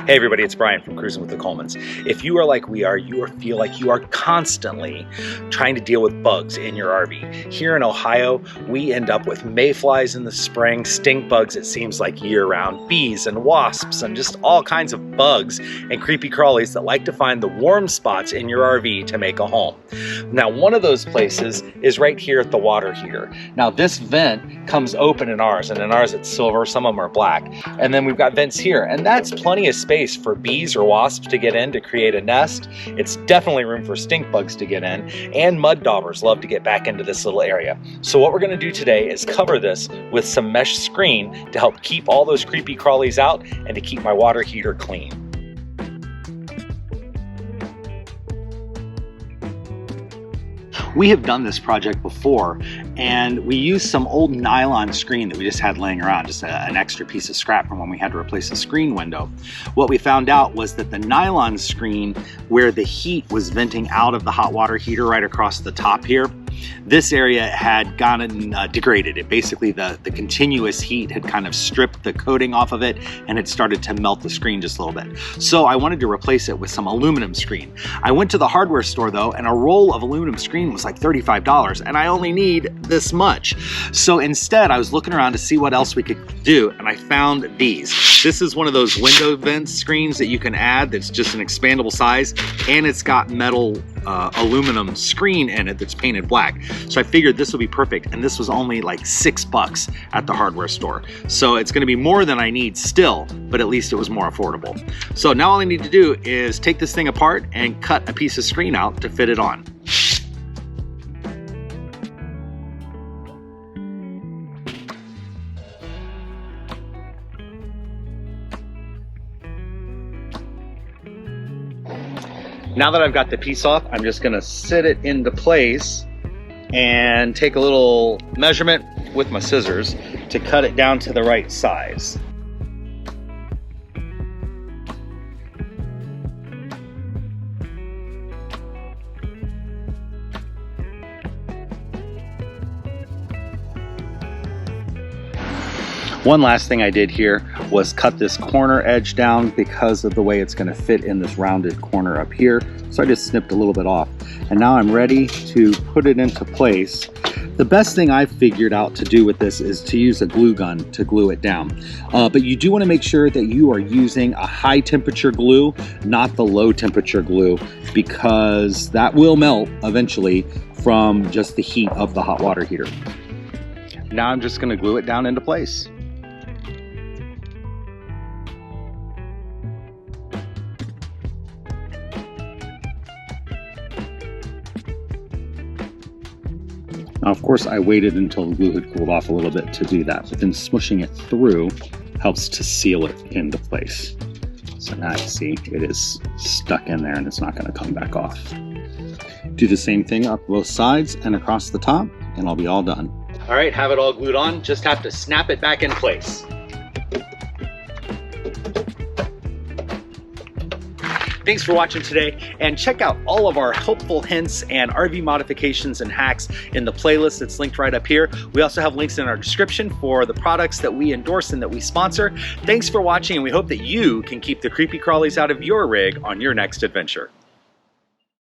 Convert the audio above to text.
Hey everybody, it's Brian from Cruisin with the Colemans. If you are like we are, you feel like you are constantly trying to deal with bugs in your RV. Here in Ohio, we end up with mayflies in the spring, stink bugs it seems like year-round, bees and wasps and just all kinds of bugs and creepy crawlies that like to find the warm spots in your RV to make a home. Now, one of those places is right here at the water heater. Now, this vent comes open in ours, and in ours it's silver, some of them are black. And then we've got vents here, and that's plenty of space for bees or wasps to get in to create a nest. It's definitely room for stink bugs to get in, and mud daubers love to get back into this little area. So what we're going to do today is cover this with some mesh screen to help keep all those creepy crawlies out and to keep my water heater clean. We have done this project before, and we used some old nylon screen that we just had laying around, just an extra piece of scrap from when we had to replace a screen window. What we found out was that the nylon screen, where the heat was venting out of the hot water heater right across the top here, this area had gotten degraded. It basically, the continuous heat had kind of stripped the coating off of it and had started to melt the screen just a little bit. So I wanted to replace it with some aluminum screen. I went to the hardware store though, and a roll of aluminum screen was like $35, and I only need this much. So instead, I was looking around to see what else we could do, and I found these. This is one of those window vent screens that you can add that's just an expandable size, and it's got metal aluminum screen in it that's painted black. So I figured this would be perfect, and this was only like $6 at the hardware store. So it's gonna be more than I need still, but at least it was more affordable. So now all I need to do is take this thing apart and cut a piece of screen out to fit it on. Now that I've got the piece off, I'm just gonna sit it into place and take a little measurement with my scissors to cut it down to the right size. One last thing I did here was cut this corner edge down because of the way it's going to fit in this rounded corner up here. So I just snipped a little bit off. And now I'm ready to put it into place. The best thing I've figured out to do with this is to use a glue gun to glue it down. But you do want to make sure that you are using a high temperature glue, not the low temperature glue, because that will melt eventually from just the heat of the hot water heater. Now I'm just going to glue it down into place. Now, of course, I waited until the glue had cooled off a little bit to do that, but then smushing it through helps to seal it into place. So now you see it is stuck in there and it's not going to come back off. Do the same thing up both sides and across the top, and I'll be all done. All right, have it all glued on. Just have to snap it back in place. Thanks for watching today, and check out all of our helpful hints and RV modifications and hacks in the playlist that's linked right up here. We also have links in our description for the products that we endorse and that we sponsor. Thanks for watching, and we hope that you can keep the creepy crawlies out of your rig on your next adventure.